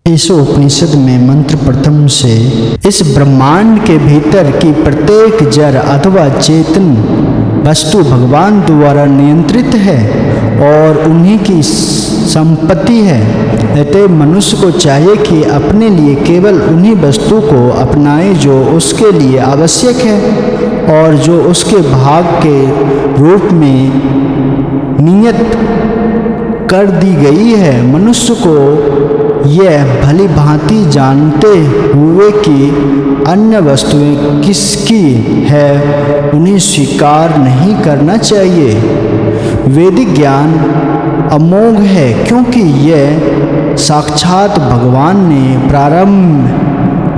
इस उपनिषद में मंत्र प्रथम से इस ब्रह्मांड के भीतर की प्रत्येक जड़ अथवा चेतन वस्तु भगवान द्वारा नियंत्रित है और उन्हीं की संपत्ति है। अतः मनुष्य को चाहिए कि अपने लिए केवल उन्हीं वस्तु को अपनाए जो उसके लिए आवश्यक है और जो उसके भाग के रूप में नियत कर दी गई है। मनुष्य को यह भली भांति जानते हुए कि अन्य वस्तुएं किसकी है उन्हें स्वीकार नहीं करना चाहिए। वैदिक ज्ञान अमोघ है क्योंकि यह साक्षात भगवान ने प्रारंभ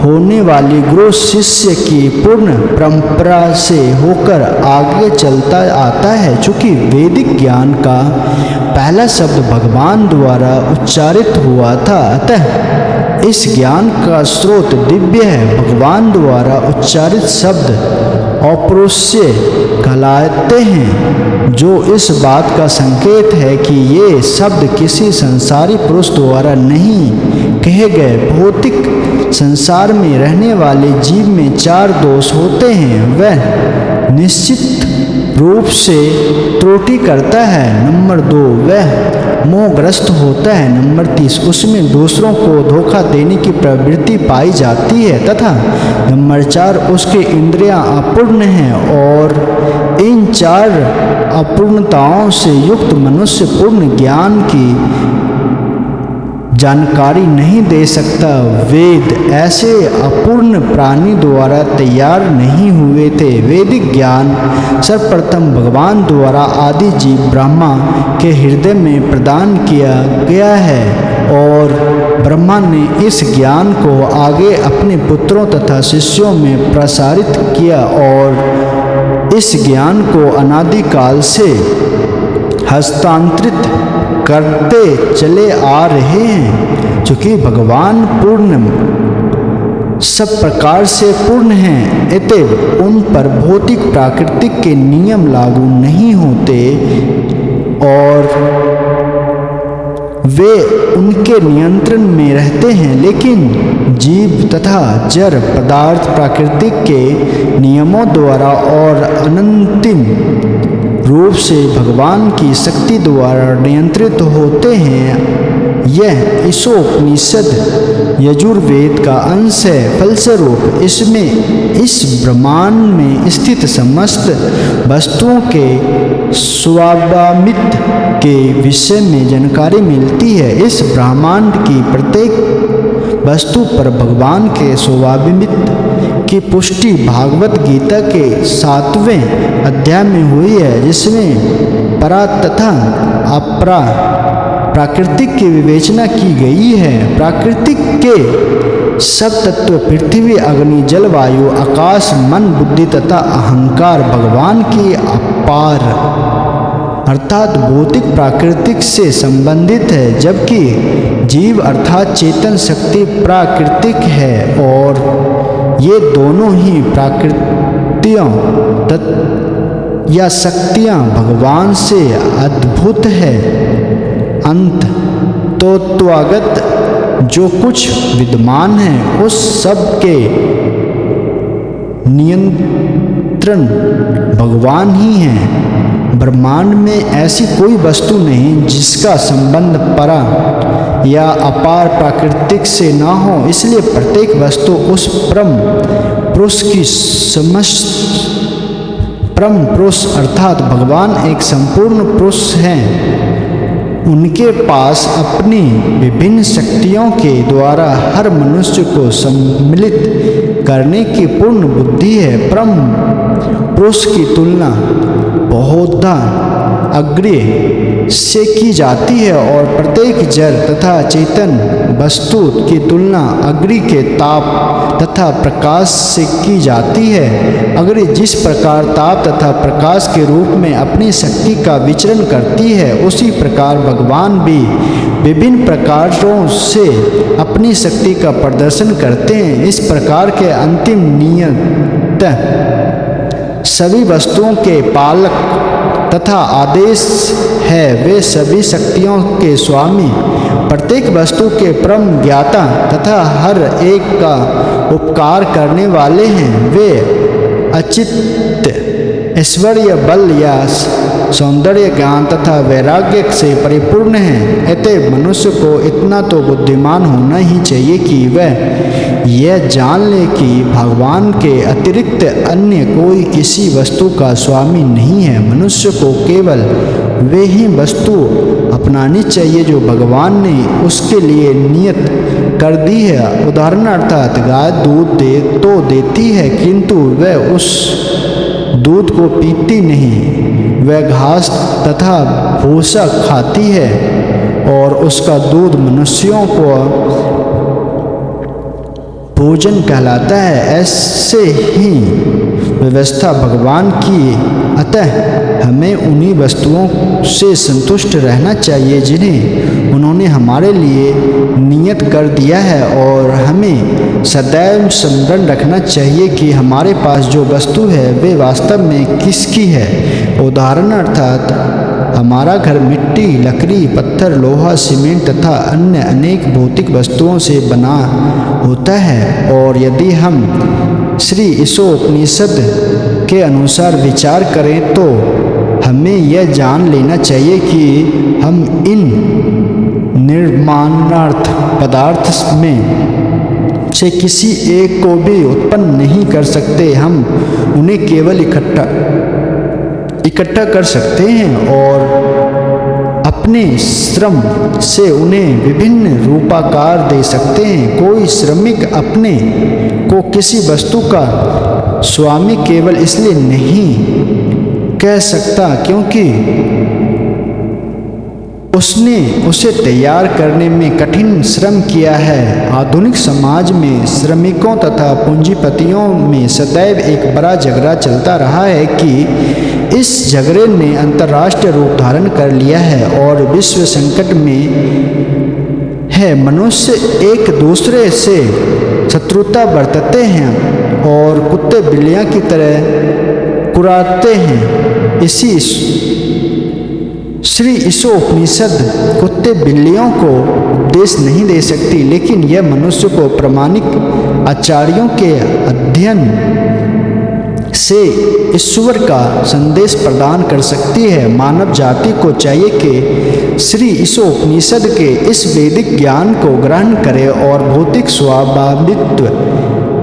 होने वाली गुरु शिष्य की पूर्ण परंपरा से होकर आगे चलता आता है। चूँकि वैदिक ज्ञान का पहला शब्द भगवान द्वारा उच्चारित हुआ था, अतः इस ज्ञान का स्रोत दिव्य है। भगवान द्वारा उच्चारित शब्द अपौरुषेय कहलाते हैं, जो इस बात का संकेत है कि ये शब्द किसी संसारी पुरुष द्वारा नहीं कहे गए। भौतिक संसार में रहने वाले जीव में 4 दोष होते हैं। वह निश्चित रूप से त्रुटि करता है। नंबर 2, वह मोहग्रस्त होता है। नंबर 3, उसमें दूसरों को धोखा देने की प्रवृत्ति पाई जाती है। तथा नंबर 4, उसके इंद्रियां अपूर्ण हैं और इन 4 अपूर्णताओं से युक्त मनुष्य पूर्ण ज्ञान की जानकारी नहीं दे सकता। वेद ऐसे अपूर्ण प्राणी द्वारा तैयार नहीं हुए थे। वैदिक ज्ञान सर्वप्रथम भगवान द्वारा आदि जीव ब्रह्मा के हृदय में प्रदान किया गया है और ब्रह्मा ने इस ज्ञान को आगे अपने पुत्रों तथा शिष्यों में प्रसारित किया और इस ज्ञान को अनादिकाल से हस्तांतरित करते चले आ रहे हैं। चूँकि भगवान पूर्ण सब प्रकार से पूर्ण हैं, अतएव उन पर भौतिक प्राकृतिक के नियम लागू नहीं होते और वे उनके नियंत्रण में रहते हैं। लेकिन जीव तथा जड़ पदार्थ प्रकृति के नियमों द्वारा और अनंतिम रूप से भगवान की शक्ति द्वारा नियंत्रित होते हैं। यह ईशोपनिषद यजुर्वेद का अंश है। फलस्वरूप इसमें इस ब्रह्मांड में स्थित समस्त वस्तुओं के स्वाभाविक के विषय में जानकारी मिलती है। इस ब्रह्मांड की प्रत्येक वस्तु पर भगवान के स्वाभाविक की पुष्टि भागवत गीता के 7वें अध्याय में हुई है, जिसमें परा तथा अपरा प्राकृतिक की विवेचना की गई है। प्राकृतिक के सब तत्व पृथ्वी, अग्नि, जल, वायु, आकाश, मन, बुद्धि तथा अहंकार भगवान की अपार अर्थात भौतिक प्राकृतिक से संबंधित है, जबकि जीव अर्थात चेतन शक्ति प्राकृतिक है और ये दोनों ही प्राकृतियों या शक्तियाँ भगवान से अद्भुत है। अंत तत्वागत जो कुछ विद्यमान है उस सब के नियंत्रण भगवान ही है। ब्रह्मांड में ऐसी कोई वस्तु नहीं जिसका संबंध परा या अपार प्राकृतिक से ना हो, इसलिए प्रत्येक वस्तु उस परम पुरुष की समस्त परम पुरुष अर्थात भगवान एक संपूर्ण पुरुष हैं। उनके पास अपनी विभिन्न शक्तियों के द्वारा हर मनुष्य को सम्मिलित करने की पूर्ण बुद्धि है। परम पुरुष की तुलना बहुधा अग्र्य से की जाती है और प्रत्येक जड़ तथा चेतन वस्तु की तुलना अग्नि के ताप तथा प्रकाश से की जाती है। अग्नि जिस प्रकार ताप तथा प्रकाश के रूप में अपनी शक्ति का विचरण करती है, उसी प्रकार भगवान भी विभिन्न प्रकारों से अपनी शक्ति का प्रदर्शन करते हैं। इस प्रकार के अंतिम नियत सभी वस्तुओं के पालक तथा आदेश है, वे सभी शक्तियों के स्वामी, प्रत्येक वस्तु के परम ज्ञाता तथा हर एक का उपकार करने वाले हैं। वे अचित्य ऐश्वर्य, बल या सौंदर्य, ज्ञान तथा वैराग्य से परिपूर्ण हैं। अतः मनुष्य को इतना तो बुद्धिमान होना ही चाहिए कि वह यह जान ले कि भगवान के अतिरिक्त अन्य कोई किसी वस्तु का स्वामी नहीं है। मनुष्य को केवल वे ही वस्तु अपनानी चाहिए जो भगवान ने उसके लिए नियत कर दी है। उदाहरण अर्थात गाय दूध तो देती है, किंतु वह उस दूध को पीती नहीं। वह घास तथा भूसा खाती है और उसका दूध मनुष्यों को भोजन कहलाता है। ऐसे ही व्यवस्था भगवान की, अतः हमें उन्हीं वस्तुओं से संतुष्ट रहना चाहिए जिन्हें उन्होंने हमारे लिए नियत कर दिया है, और हमें सदैव स्मरण रखना चाहिए कि हमारे पास जो वस्तु है वे वास्तव में किसकी है। उदाहरण अर्थात हमारा घर मिट्टी, लकड़ी, पत्थर, लोहा, सीमेंट तथा अन्य अनेक भौतिक वस्तुओं से बना होता है, और यदि हम श्री ईशोपनिषद के अनुसार विचार करें तो हमें यह जान लेना चाहिए कि हम इन निर्माणार्थ पदार्थ में से किसी एक को भी उत्पन्न नहीं कर सकते। हम उन्हें केवल इकट्ठा कर सकते हैं और अपने श्रम से उन्हें विभिन्न रूपाकार दे सकते हैं। कोई श्रमिक अपने को किसी वस्तु का स्वामी केवल इसलिए नहीं कह सकता क्योंकि उसने उसे तैयार करने में कठिन श्रम किया है। आधुनिक समाज में श्रमिकों तथा पूंजीपतियों में सदैव एक बड़ा झगड़ा चलता रहा है कि इस झगड़े ने अंतर्राष्ट्रीय रूप धारण कर लिया है और विश्व संकट में है। मनुष्य एक दूसरे से शत्रुता बरतते हैं और कुत्ते बिल्लियां की तरह कुराते हैं। इसी श्री ईशोपनिषद कुत्ते बिल्लियों को उपदेश नहीं दे सकती, लेकिन यह मनुष्य को प्रामाणिक आचार्यों के अध्ययन से ईश्वर का संदेश प्रदान कर सकती है। मानव जाति को चाहिए कि श्री ईशोपनिषद के इस वैदिक ज्ञान को ग्रहण करे और भौतिक स्वाभावित्व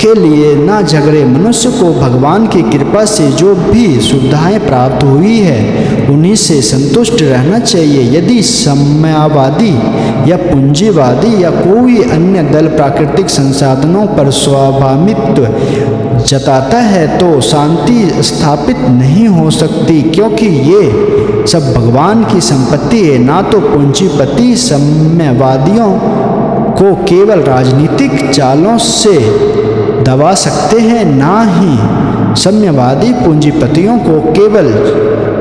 के लिए न झगड़े। मनुष्य को भगवान की कृपा से जो भी सुविधाएं प्राप्त हुई है उन्हीं से संतुष्ट रहना चाहिए। यदि साम्यवादी या पूंजीवादी या कोई अन्य दल प्राकृतिक संसाधनों पर स्वाभावित्व जताता है तो शांति स्थापित नहीं हो सकती, क्योंकि ये सब भगवान की संपत्ति है। ना तो पूंजीपति साम्यवादियों को केवल राजनीतिक चालों से दबा सकते हैं, ना ही साम्यवादी पूंजीपतियों को केवल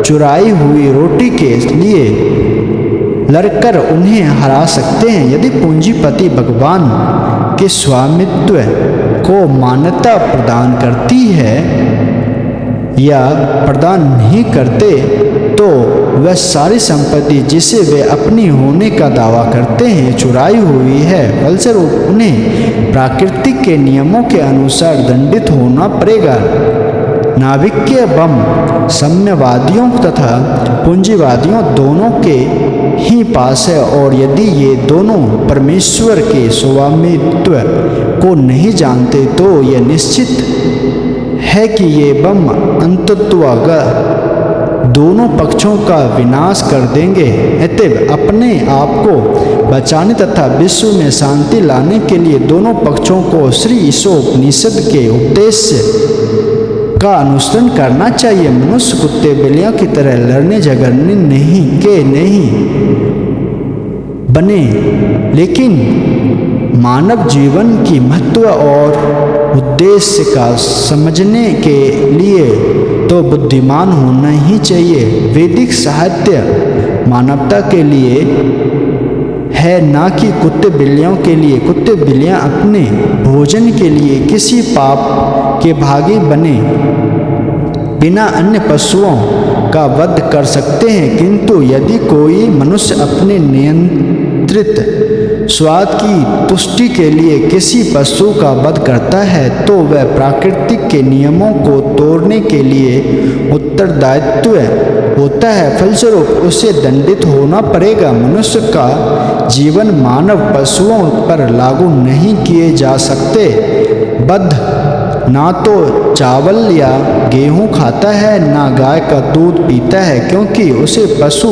चुराई हुई रोटी के लिए लड़कर उन्हें हरा सकते हैं। यदि पूंजीपति भगवान के स्वामित्व को मान्यता प्रदान करती है या प्रदान नहीं करते तो वह सारी संपत्ति जिसे वे अपनी होने का दावा करते हैं चुराई हुई है। फलस्वरूप उन्हें प्राकृतिक के नियमों के अनुसार दंडित होना पड़ेगा। नाभिकीय बम साम्यवादियों तथा पूंजीवादियों दोनों के ही पास है, और यदि ये दोनों परमेश्वर के स्वामित्व को नहीं जानते तो यह निश्चित है कि ये बम अंततः दोनों पक्षों का विनाश कर देंगे। अतः अपने आप को बचाने तथा विश्व में शांति लाने के लिए दोनों पक्षों को श्री ईशोपनिषद के उपदेश का अनुसरण करना चाहिए। मनुष्य कुत्ते बिल्लियों की तरह लड़ने झगड़ने नहीं बने, लेकिन मानव जीवन की महत्व और उद्देश्य का समझने के लिए तो बुद्धिमान होना ही चाहिए। वैदिक साहित्य मानवता के लिए है, ना कि कुत्ते बिल्लियों के लिए। कुत्ते बिल्लियां अपने भोजन के लिए किसी पाप के भागी बने बिना अन्य पशुओं का वध कर सकते हैं, किंतु यदि कोई मनुष्य अपने नियंत्रित स्वाद की तुष्टि के लिए किसी पशु का वध करता है तो वह प्राकृतिक के नियमों को तोड़ने के लिए उत्तरदायित्व होता है। फलस्वरूप उसे दंडित होना पड़ेगा। मनुष्य का जीवन मानव पशुओं पर लागू नहीं किए जा सकते। बद्ध ना तो चावल या गेहूं खाता है, ना गाय का दूध पीता है, क्योंकि उसे पशु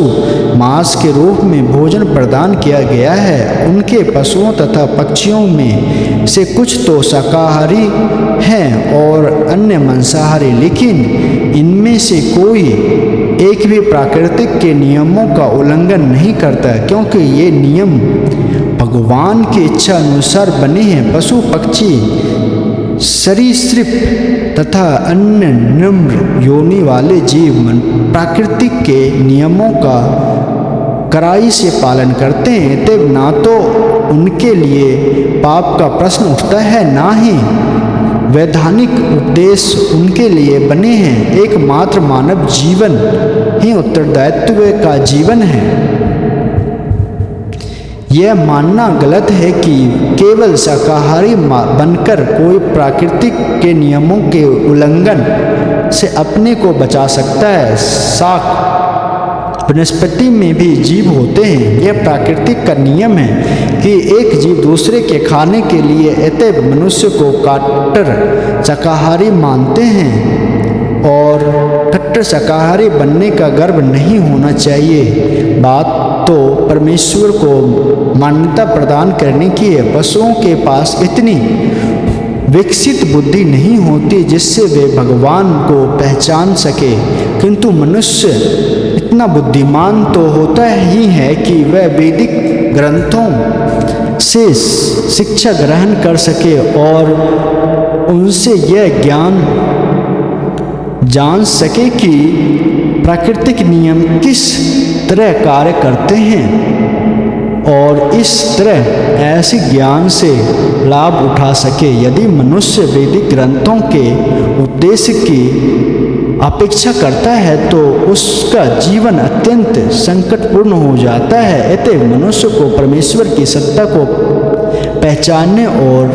मांस के रूप में भोजन प्रदान किया गया है। उनके पशुओं तथा पक्षियों में से कुछ तो शाकाहारी हैं और अन्य मांसाहारी, लेकिन इनमें से कोई एक भी प्राकृतिक के नियमों का उल्लंघन नहीं करता, क्योंकि ये नियम भगवान की इच्छा अनुसार बने हैं। पशु पक्षी सरीसृप तथा अन्य निम्न योनि वाले जीव प्राकृतिक के नियमों का कड़ाई से पालन करते हैं, तब ना तो उनके लिए पाप का प्रश्न उठता है, ना ही वैधानिक उपदेश उनके लिए बने हैं। एकमात्र मानव जीवन ही उत्तरदायित्व का जीवन है। यह मानना गलत है कि केवल शाकाहारी बनकर कोई प्राकृतिक के नियमों के उल्लंघन से अपने को बचा सकता है। शाक वनस्पति में भी जीव होते हैं। यह प्राकृतिक का नियम है कि एक जीव दूसरे के खाने के लिए अतएव मनुष्य को कट्टर शाकाहारी मानते हैं और कट्टर शाकाहारी बनने का गर्व नहीं होना चाहिए। बात तो परमेश्वर को मान्यता प्रदान करने की है। पशुओं के पास इतनी विकसित बुद्धि नहीं होती जिससे वे भगवान को पहचान सके, किंतु मनुष्य इतना बुद्धिमान तो होता ही है कि वह वैदिक ग्रंथों से शिक्षा ग्रहण कर सके और उनसे यह ज्ञान जान सके कि प्राकृतिक नियम किस तरह कार्य करते हैं और इस तरह ऐसे ज्ञान से लाभ उठा सके। यदि मनुष्य वैदिक ग्रंथों के उद्देश्य की अपेक्षा करता है तो उसका जीवन अत्यंत संकटपूर्ण हो जाता है। अतः मनुष्य को परमेश्वर की सत्ता को पहचानने और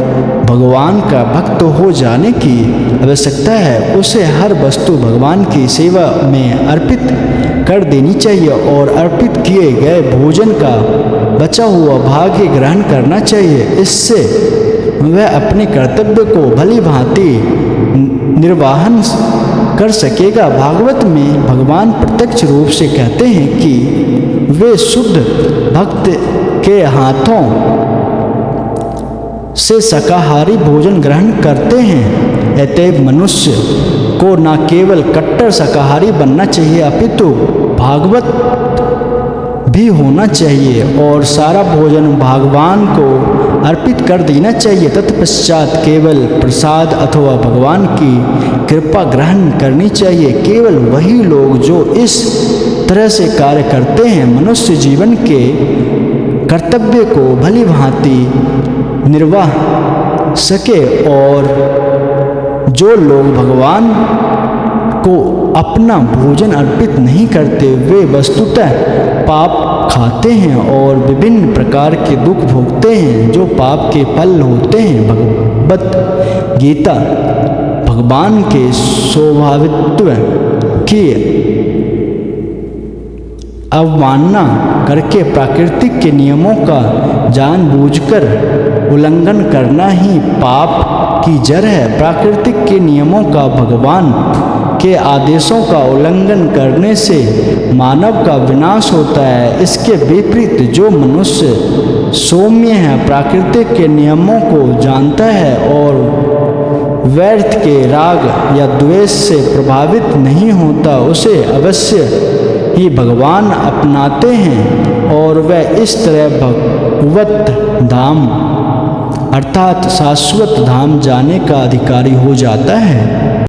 भगवान का भक्त हो जाने की आवश्यकता है। उसे हर वस्तु भगवान की सेवा में अर्पित कर देनी चाहिए और अर्पित किए गए भोजन का बचा हुआ भाग ही ग्रहण करना चाहिए। इससे वह अपने कर्तव्य को भली भांति निर्वाहन कर सकेगा। भागवत में भगवान प्रत्यक्ष रूप से कहते हैं कि वे शुद्ध भक्त के हाथों से शाकाहारी भोजन ग्रहण करते हैं। अतएव मनुष्य को न केवल कट्टर शाकाहारी बनना चाहिए अपितु भागवत भी होना चाहिए और सारा भोजन भगवान को अर्पित कर देना चाहिए। तत्पश्चात केवल प्रसाद अथवा भगवान की कृपा ग्रहण करनी चाहिए। केवल वही लोग जो इस तरह से कार्य करते हैं मनुष्य जीवन के कर्तव्य को भली भांति निर्वाह सके, और जो लोग भगवान को अपना भोजन अर्पित नहीं करते वे वस्तुतः पाप खाते हैं और विभिन्न प्रकार के दुख भोगते हैं जो पाप के फल होते हैं। भगवत गीता भगवान के स्वाभावित्व की अवमानना करके प्राकृतिक के नियमों का जानबूझकर उल्लंघन करना ही पाप की जड़ है। प्राकृतिक के नियमों का भगवान के आदेशों का उल्लंघन करने से मानव का विनाश होता है। इसके विपरीत जो मनुष्य सौम्य है, प्राकृतिक के नियमों को जानता है और व्यर्थ के राग या द्वेष से प्रभावित नहीं होता, उसे अवश्य ही भगवान अपनाते हैं और वह इस तरह भगवत धाम अर्थात शाश्वत धाम जाने का अधिकारी हो जाता है।